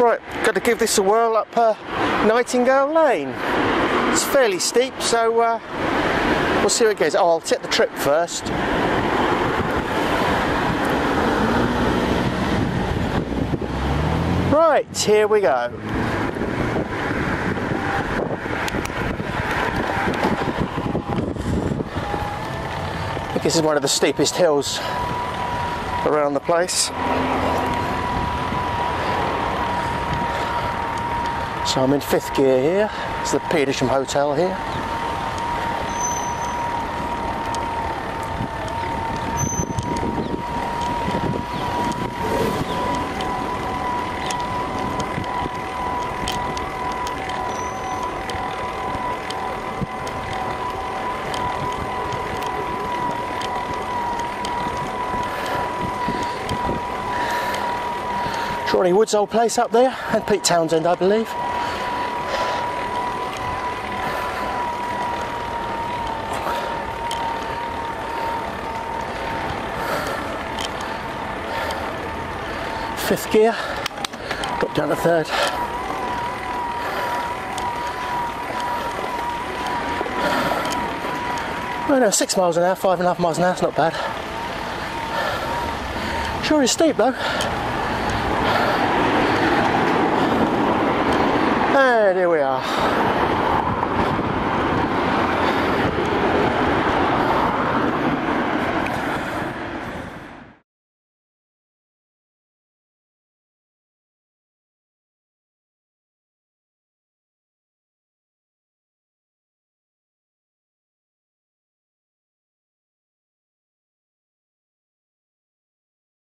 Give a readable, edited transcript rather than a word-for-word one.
Right, got to give this a whirl up Nightingale Lane. It's fairly steep, so we'll see how it goes. Oh, I'll take the trip first. Right, here we go. I think this is one of the steepest hills around the place. So I'm in 5th gear here. It's the Petersham Hotel here. Ronnie Wood's old place up there, and Pete Townsend, I believe. Fifth gear, drop down to 3rd. Oh no, 6 miles an hour, 5.5 miles an hour, it's not bad. Sure is steep though. And here we are.